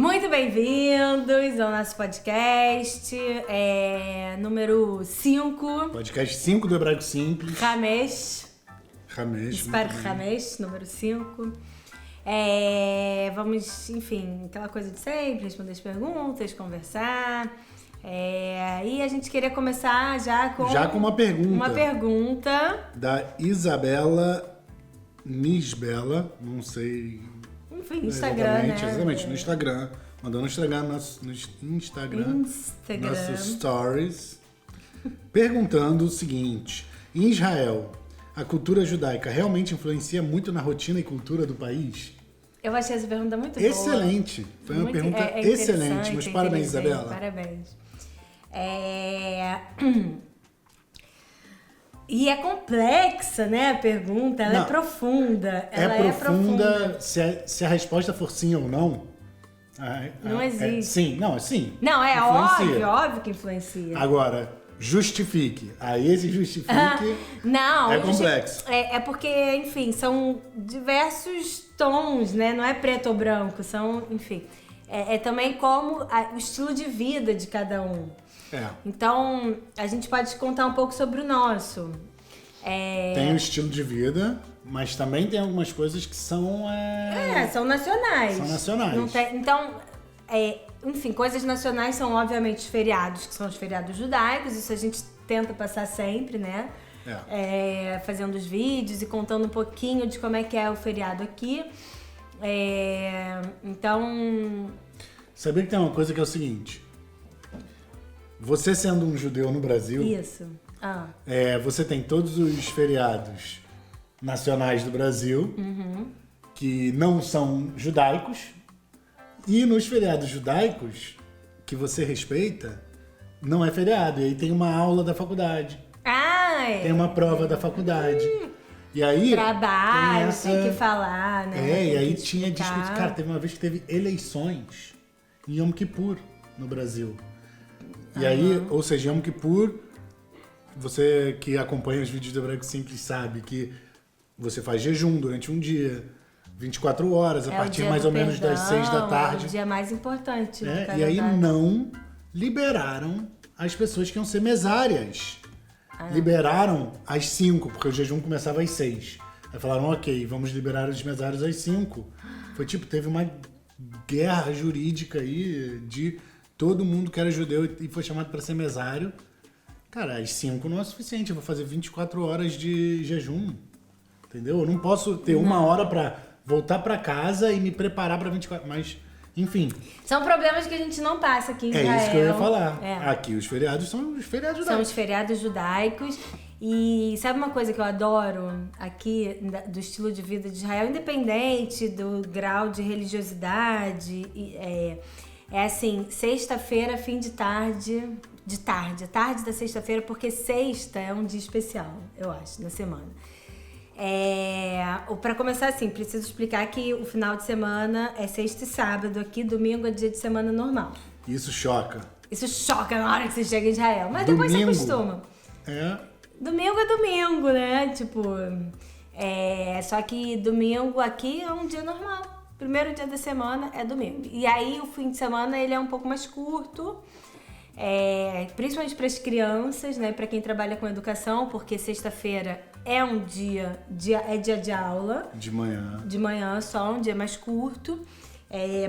Muito bem-vindos ao nosso podcast, número 5. Podcast 5 do Hebraico Simples. Ramesh, Muito bem. Ramesh, número 5. Vamos, enfim, aquela coisa de sempre, responder as perguntas, conversar. E a gente queria começar já com uma pergunta. Uma pergunta Da Isabela Nisbela, não sei. Enfim, Instagram, exatamente, no Instagram. Mandou no Instagram, nosso stories, perguntando o seguinte: em Israel, a cultura judaica realmente influencia muito na rotina e cultura do país? Eu achei essa pergunta muito Excelente! boa. Foi uma Muito, pergunta excelente. Meus parabéns, Isabela. Parabéns. E é complexa, né, a pergunta, ela é profunda. Ela é profunda. Se a resposta for sim ou não. Não existe. Sim. Não, é influencia. óbvio que influencia. Agora, justifique. Aí esse justifique não, é complexo. É porque, enfim, são diversos tons, né? Não é preto ou branco, são, enfim. É também como o estilo de vida de cada um. Então, a gente pode contar um pouco sobre o nosso. Tem um estilo de vida, mas também tem algumas coisas que são... São nacionais. São nacionais. Não tem, então, enfim, coisas nacionais são, obviamente, os feriados, que são os feriados judaicos. Isso a gente tenta passar sempre, né? Fazendo os vídeos e contando um pouquinho de como é que é o feriado aqui. Então... Sabia que tem uma coisa que é o seguinte... Você sendo um judeu no Brasil... Isso. Você tem todos os feriados nacionais do Brasil, que não são judaicos, e nos feriados judaicos, que você respeita, não é feriado. E aí tem uma aula da faculdade, tem uma prova da faculdade. E aí... Trabalho, tem que falar, né? E aí tinha discussão. Cara, teve uma vez que teve eleições em Yom Kippur no Brasil. E aí, ou seja, Yom Kippur, você que acompanha os vídeos do Hebraico Simples sabe que você faz jejum durante um dia, 24 horas, a partir mais ou menos das 6 da tarde. É o dia mais importante. E aí não liberaram as pessoas que iam ser mesárias. Liberaram às 5, porque o jejum começava às 6. Aí falaram, ok, vamos liberar os mesários às 5. Foi tipo, teve uma guerra jurídica aí de... Todo mundo que era judeu e foi chamado para ser mesário. Cara, às 5 não é suficiente. Eu vou fazer 24 horas de jejum. Entendeu? Eu não posso ter uma hora para voltar para casa e me preparar para 24. Mas, enfim. São problemas que a gente não passa aqui em Israel. É isso que eu ia falar. Aqui os feriados são os feriados judaicos. São os feriados judaicos. E sabe uma coisa que eu adoro aqui do estilo de vida de Israel? Independente do grau de religiosidade... É assim, sexta-feira, fim de tarde, a tarde da sexta-feira, porque sexta é um dia especial, eu acho, na semana. Pra começar assim, preciso explicar que o final de semana é sexta e sábado aqui, domingo é dia de semana normal. Isso choca. Isso choca na hora que você chega em Israel, mas depois você acostuma. Domingo é domingo, né? Tipo, só que domingo aqui é um dia normal. Primeiro dia da semana é domingo. E aí o fim de semana ele é um pouco mais curto, principalmente para as crianças, né? Para quem trabalha com educação, porque sexta-feira é um dia de aula. De manhã. De manhã só, um dia mais curto.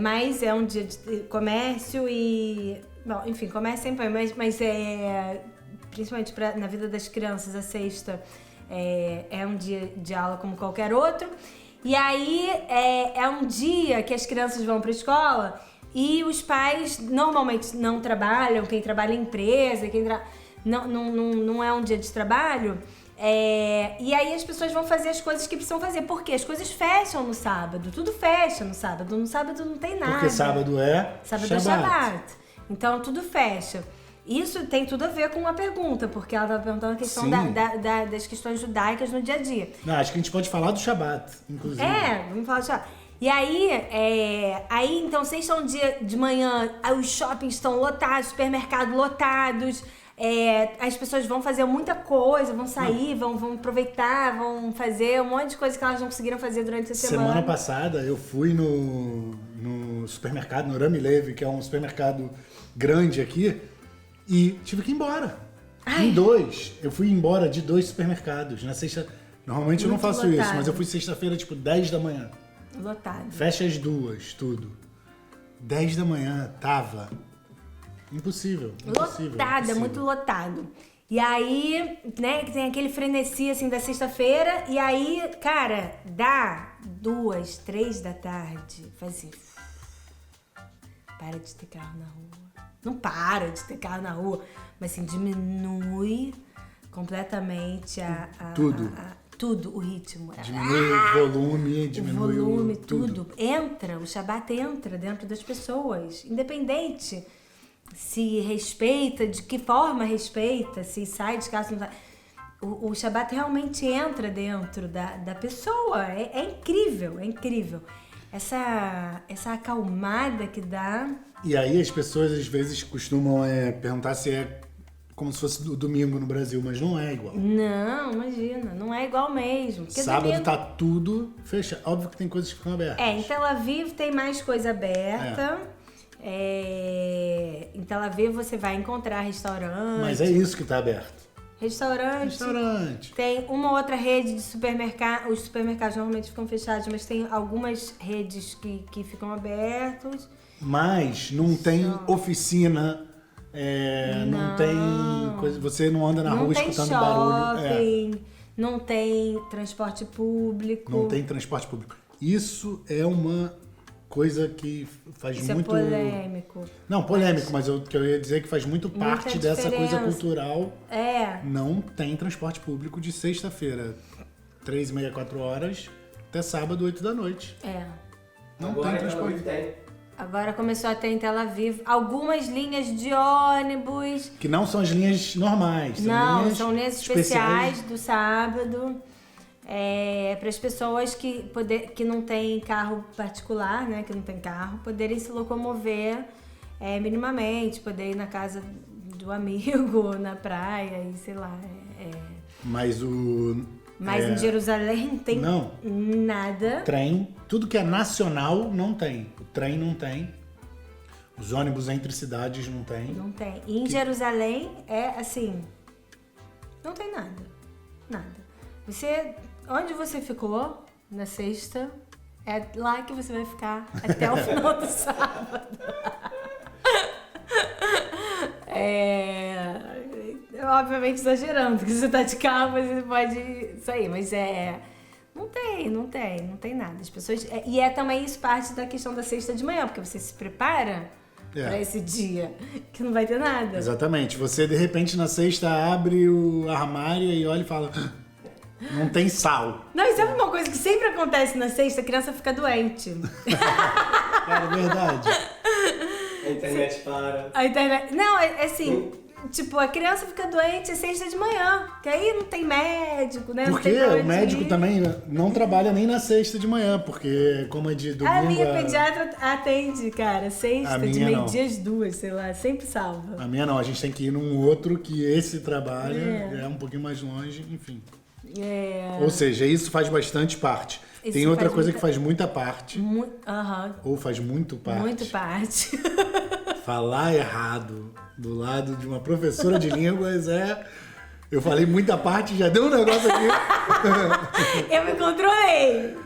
Mas é um dia de comércio e... Bom, enfim, comércio sempre, mas principalmente na vida das crianças, a sexta é um dia de aula como qualquer outro. E aí é um dia que as crianças vão para a escola e os pais normalmente não trabalham, quem trabalha em empresa, não é um dia de trabalho. E aí as pessoas vão fazer as coisas que precisam fazer. Por quê? As coisas fecham no sábado, tudo fecha no sábado. No sábado não tem nada. Porque sábado é Shabbat. Então tudo fecha. Isso tem tudo a ver com uma pergunta, porque ela estava perguntando a questão das questões judaicas no dia a dia. Não, acho que a gente pode falar do Shabat, inclusive. Vamos falar do Shabat. E aí, então, sexta é um dia de manhã, os shoppings estão lotados, supermercados lotados, as pessoas vão fazer muita coisa, vão sair, vão aproveitar, vão fazer um monte de coisa que elas não conseguiram fazer durante a semana. Semana passada eu fui no no supermercado, no Rami Levi, que é um supermercado grande aqui, e tive que ir embora. Em 2. Eu fui embora de 2 supermercados. Na sexta. Normalmente eu não faço lotado. isso, mas eu fui sexta-feira, tipo, 10 da manhã. Lotado. Fecha às 2, tudo. 10 da manhã, tava. Impossível. Lotado, é muito lotado. E aí, né, que tem aquele frenesi, assim, da sexta-feira. E aí, cara, dá 2, 3 da tarde. Faz assim. Para de ter carro na rua. Não para de ter carro na rua. Mas, assim, diminui completamente tudo, o ritmo. Diminui o volume, diminui o volume, tudo. Entra, o Shabbat entra dentro das pessoas. Independente se respeita, de que forma respeita, se sai de casa, não sai. O Shabbat realmente entra dentro da pessoa. É incrível, é incrível. Essa acalmada que dá. E aí as pessoas às vezes costumam perguntar se é como se fosse do domingo no Brasil, mas não é igual. Não, imagina, não é igual mesmo. Porque sábado domingo tá tudo fechado. Óbvio que tem coisas que ficam abertas. em Tel Aviv tem mais coisa aberta. Em Tel Aviv você vai encontrar restaurante. Mas é isso que tá aberto. Restaurante. Tem uma outra rede de supermercado. Os supermercados normalmente ficam fechados, mas tem algumas redes que ficam abertos. Mas não tem oficina, não tem coisa. Você não anda na rua escutando barulho. Não tem transporte público. Não tem transporte público. Isso é uma coisa que faz Isso muito... é polêmico. Não, polêmico, mas o que eu ia dizer é que faz muito parte dessa coisa cultural. Não tem transporte público de sexta-feira, 3h30, 4 horas, até sábado, 8 da noite. Não agora tem transporte. Agora começou a ter em Tel Aviv algumas linhas de ônibus. Que não são as linhas normais. São linhas especiais do sábado. Para as pessoas que não têm carro particular, né, que não tem carro, poderem se locomover minimamente, poder ir na casa do amigo, na praia e sei lá. Mas em Jerusalém tem nada. Trem, tudo que é nacional não tem. O trem não tem. Os ônibus entre cidades não tem. Não tem. E em Jerusalém é assim, não tem nada. Nada. Onde você ficou na sexta, é lá que você vai ficar até o final do sábado. Obviamente exagerando, porque você tá de carro, você pode sair, mas não tem nada. As pessoas, e também isso parte da questão da sexta de manhã, porque você se prepara pra esse dia, que não vai ter nada. Exatamente. Você, de repente, na sexta, abre o armário e olha e fala... Não tem sal. Não, e sabe uma coisa que sempre acontece na sexta? A criança fica doente. Cara, é verdade. A internet para. A internet... Não, assim... Tipo, a criança fica doente sexta de manhã. Que aí não tem médico, né? Porque o médico também não trabalha nem na sexta de manhã. Porque como é de domingo... A minha pediatra atende, cara. Sexta, de meio-dia às 2, sei lá. Sempre salva. A minha não. A gente tem que ir num outro que esse trabalha. É um pouquinho mais longe, enfim. Ou seja, isso faz bastante parte. Tem outra coisa que faz muita parte. Ou faz muito parte. Muito parte. Falar errado do lado de uma professora de línguas Eu falei muita parte, já deu um negócio aqui. Eu me controlei.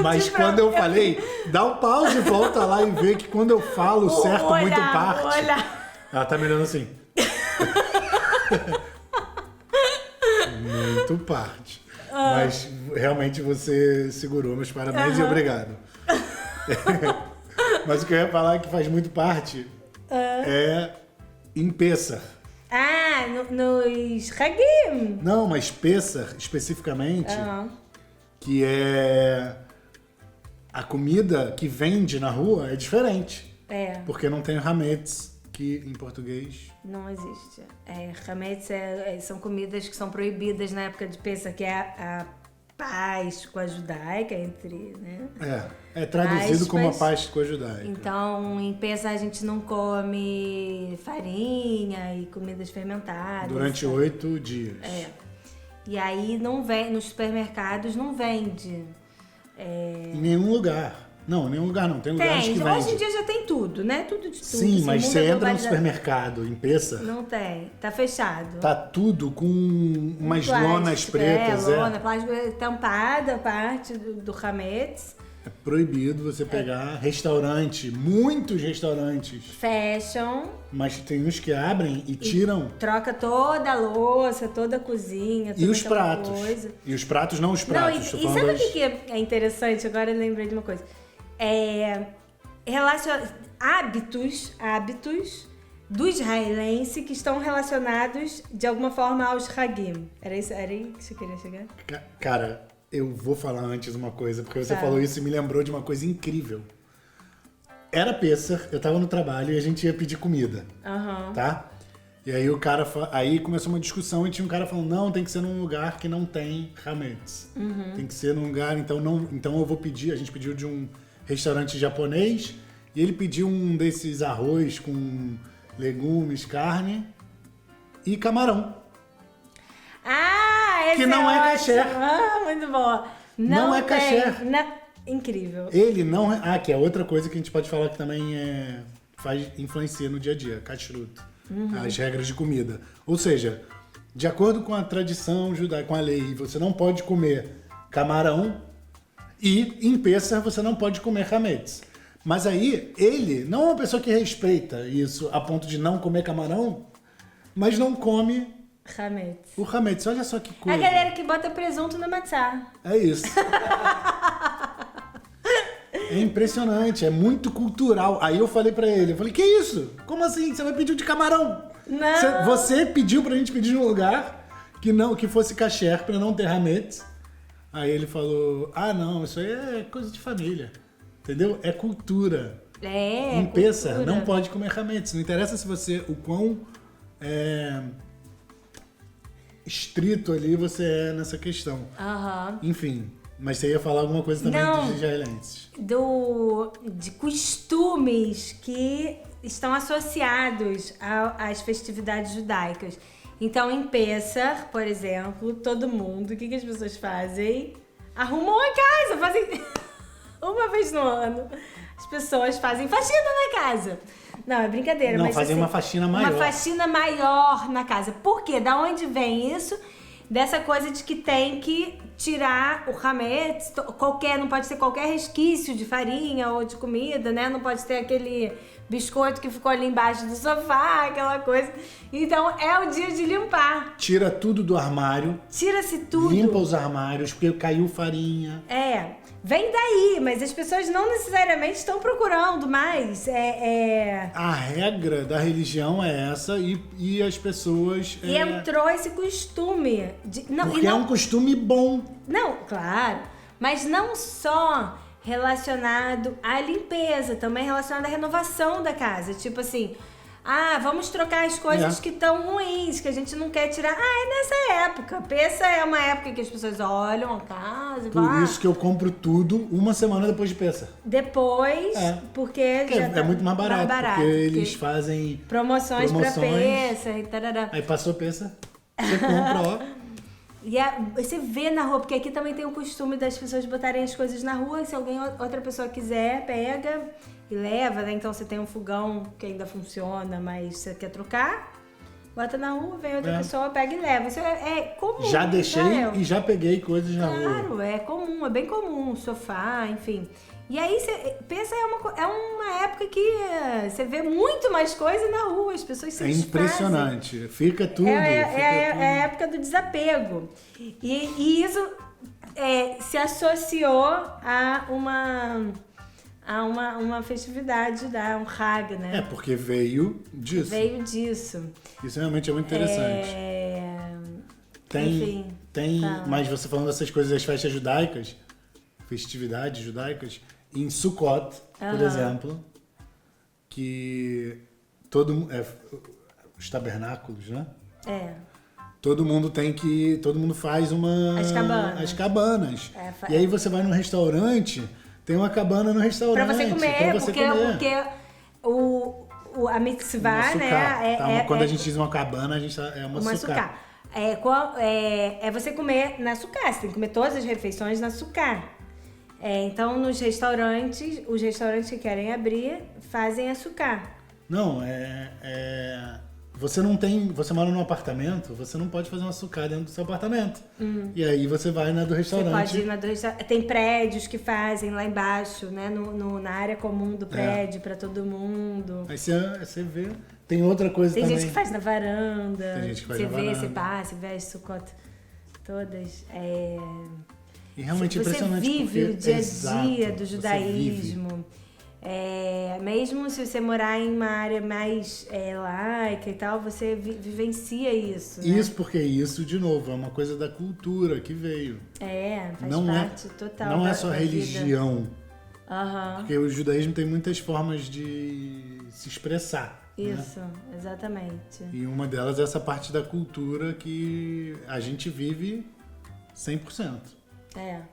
Mas quando eu falei, dá um pause e volta lá e vê que quando eu falo certo muito parte. Ela tá me olhando assim. Muito parte. Mas realmente você segurou, meus parabéns e obrigado. Mas o que eu ia falar que faz muito parte em Pessah. Nos Hagim. Não, mas Pessah especificamente, que é a comida que vende na rua é diferente. Porque não tem hametz, que em português não existe. Hametz são comidas que são proibidas na época de Pessah, que é a Páscoa judaica entre, né? É traduzido como a Páscoa judaica. Então, em Pessah a gente não come farinha e comidas fermentadas. Durante 8 dias. E aí não vem, nos supermercados não vende. Em nenhum lugar. Não, nenhum lugar não. Tem lugares que vendem. Hoje em dia já tem tudo, né? Tudo de tudo. Sim, assim, mas você entra no supermercado em Pêssar. Não tem, tá fechado. Tá tudo com umas lonas pretas. Lona, plástico tampada a parte do hametz. É proibido você pegar restaurante, muitos restaurantes. Fecham. Mas tem uns que abrem e tiram. Troca toda a louça, toda a cozinha, toda E os pratos. coisa. E os pratos não os pratos. Não, e sabe o que é interessante? Agora eu lembrei de uma coisa. Hábitos do israelense que estão relacionados de alguma forma aos Hagim. Era aí que você queria chegar? Cara, eu vou falar antes uma coisa, porque você Tá. falou isso e me lembrou de uma coisa incrível. Era Pêssar, eu tava no trabalho e a gente ia pedir comida, tá? E aí o cara, aí começou uma discussão e tinha um cara falando, não, tem que ser num lugar que não tem hametz. Tem que ser num lugar, então eu vou pedir, a gente pediu de um restaurante japonês e ele pediu um desses arroz com legumes, carne e camarão. Ah, esse Que não é ótimo. kasher. Ah, muito bom. Não é tem. kasher. Incrível. Ele não... que é outra coisa que a gente pode falar que também influencia no dia a dia, kashrut. As regras de comida. Ou seja, de acordo com a tradição judaica, com a lei, você não pode comer camarão e em Pêssar você não pode comer hametz. Mas aí, ele não é uma pessoa que respeita isso a ponto de não comer camarão, mas não come Hametz. o hametz. Olha só que A coisa. galera que bota presunto na matzá. É isso. É impressionante, é muito cultural. Aí eu falei pra ele, que isso? Como assim? Você vai pedir de camarão? Não. Você pediu pra gente pedir num lugar que fosse kasher pra não ter hametz. Aí ele falou, não, isso aí é coisa de família. Entendeu? É cultura. Em Pêssar cultura. não pode comer hametz. Não interessa se você, o quão estrito ali você é nessa questão. Enfim, mas você ia falar alguma coisa também dos israelenses. De costumes que estão associados às festividades judaicas. Então, em Pêssar, por exemplo, todo mundo, o que as pessoas fazem? Arrumam a casa, fazem uma vez no ano. As pessoas fazem faxina na casa. Não, é brincadeira. Não, mas fazem uma faxina maior. Uma faxina maior na casa. Por quê? Da onde vem isso? Dessa coisa de que tem que tirar o hametz, não pode ter qualquer resquício de farinha ou de comida, né? Não pode ter aquele biscoito que ficou ali embaixo do sofá, aquela coisa. Então é o dia de limpar. Tira tudo do armário. Tira-se tudo. Limpa os armários, porque caiu farinha. Vem daí, mas as pessoas não necessariamente estão procurando mais. A regra da religião é essa e as pessoas... E entrou esse costume. Porque é um costume bom. Não, claro. Mas não só relacionado à limpeza, também relacionado à renovação da casa. Tipo assim, vamos trocar as coisas que estão ruins, que a gente não quer tirar. É nessa época. Pêssar é uma época que as pessoas olham a casa e Por isso que eu compro tudo uma semana depois de Pêssar. Depois, porque já é muito mais barato, porque eles fazem promoções pra Pêssar e tarará. Aí passou Pêssar, você compra, E você vê na rua, porque aqui também tem o costume das pessoas botarem as coisas na rua, e se outra pessoa quiser, pega e leva, né? Então você tem um fogão que ainda funciona, mas você quer trocar, bota na rua, vem outra pessoa, pega e leva. Isso é comum. Já deixei e já peguei coisas na rua. Claro, é comum, é bem comum, sofá, enfim. E aí você pensa, é uma época que você vê muito mais coisa na rua, as pessoas se desfazem. Impressionante, fica tudo. É a época do desapego. E isso se associou a uma festividade, um Hag, né? Porque veio disso. Veio disso. Isso realmente é muito interessante. Tem, mas você falando dessas coisas das festas judaicas, festividades judaicas, em Sukkot, por exemplo, que os tabernáculos, né? Todo mundo faz as cabanas. E aí você vai num restaurante, tem uma cabana no restaurante. Pra você comer, porque a mitzvah, né? Quando a gente diz uma cabana, é uma sukkah. É você comer na sukkah, você tem que comer todas as refeições na sukkah. Então, nos restaurantes, os restaurantes que querem abrir fazem açucar. Não, você mora num apartamento, você não pode fazer um açucar dentro do seu apartamento. E aí você vai na do restaurante. Você pode ir na do restaurante. Tem prédios que fazem lá embaixo, né? Na área comum do prédio, pra todo mundo. Aí você vê. Tem outra coisa Tem também. gente que faz na varanda. Tem gente que faz você na vê, varanda. você passa, vê as sucotas todas. E realmente é Você impressionante. vive porque, o dia a exato, dia do você judaísmo. Mesmo se você morar em uma área mais laica e tal, você vivencia isso. Né? Isso porque isso, de novo, é uma coisa da cultura que veio. Faz Não parte total. Não é da só vida. religião. Aham. Porque o judaísmo tem muitas formas de se expressar. Isso, né? exatamente. E uma delas é essa parte da cultura que a gente vive 100%.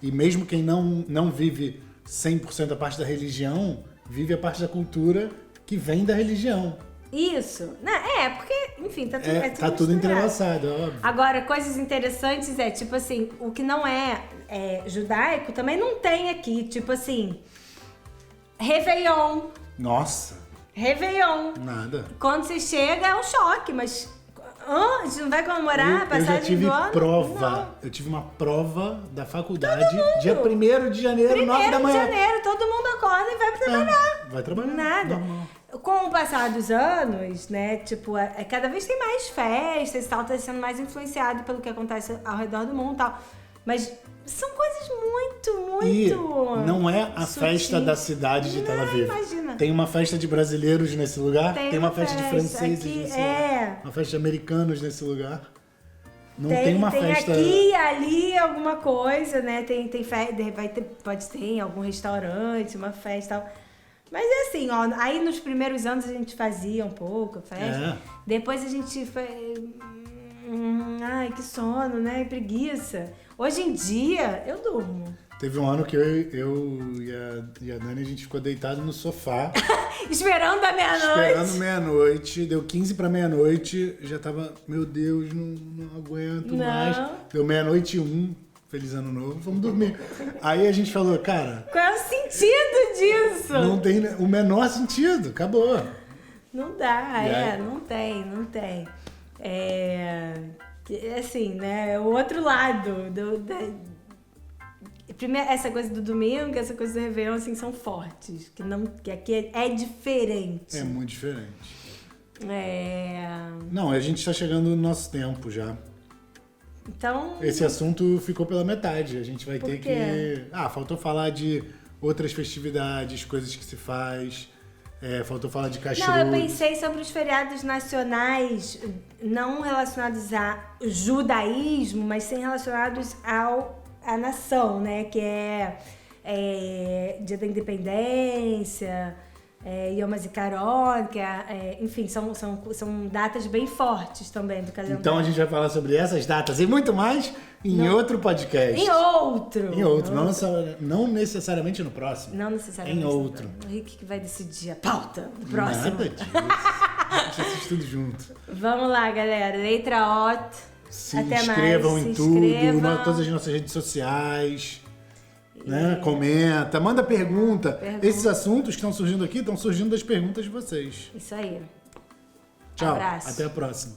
E mesmo quem não vive 100% a parte da religião, vive a parte da cultura que vem da religião. Isso. Porque, enfim, tá tudo, Tá tudo entrelaçado, é óbvio. Agora, coisas interessantes tipo assim, o que não é judaico também não tem aqui. Tipo assim, Réveillon. Nossa, nada. Quando você chega é um choque, mas... a gente não vai comemorar a Eu já passagem tive do ano? prova. Não. Eu tive uma prova da faculdade dia 1º de janeiro, 9 da 1º de manhã. janeiro, todo mundo acorda e vai trabalhar. Vai trabalhar. Nada. Normal. Com o passar dos anos, né, tipo, cada vez tem mais festas e tal, tá sendo mais influenciado pelo que acontece ao redor do mundo e tal. Mas são coisas muito E não é a festa da cidade de Tel Aviv. Imagina. Tem uma festa de brasileiros nesse lugar, tem uma festa de franceses aqui, nesse lugar, uma festa de americanos nesse lugar. Não tem uma festa... aqui e ali alguma coisa, né? Pode ter em algum restaurante, uma festa e tal. Mas é assim, ó, aí nos primeiros anos a gente fazia um pouco a festa. Depois a gente ai, que sono, né? Preguiça. Hoje em dia, eu durmo. Teve um ano que eu e a Dani, a gente ficou deitado no sofá. Esperando a meia-noite. Esperando meia-noite. Deu 15 pra meia-noite. Já tava, meu Deus, não aguento mais. Deu 00:01. Feliz ano novo. Vamos dormir. Aí a gente falou, cara... Qual é o sentido disso? Não tem o menor sentido. Acabou. Não dá, não tem. Assim, né? O outro lado primeiro, essa coisa do domingo, essa coisa do Réveillon, assim, são fortes. Que aqui é diferente. É muito diferente. Não, a gente tá chegando no nosso tempo já. Então... Esse assunto ficou pela metade. A gente vai ter quê? que... faltou falar de outras festividades, coisas que se faz. Faltou falar de kashrut. Não, eu pensei sobre os feriados nacionais, não relacionados a judaísmo, mas sim relacionados à nação, né? Que Dia da Independência, Yom HaZikaron, enfim, são datas bem fortes também do calendário. Então a gente vai falar sobre essas datas e muito mais em outro podcast. Em outro. Não necessariamente no próximo. Não necessariamente. Em outro. O Rick que vai decidir a pauta do próximo. Nada disso. A gente assiste tudo junto. Vamos lá, galera. Letra OT. Se Até inscrevam mais. em Se tudo, inscrevam. todas as nossas redes sociais. Né? Comenta, manda pergunta. Esses assuntos que estão surgindo aqui estão surgindo das perguntas de vocês. Isso aí. Tchau. Abraço. Até a próxima.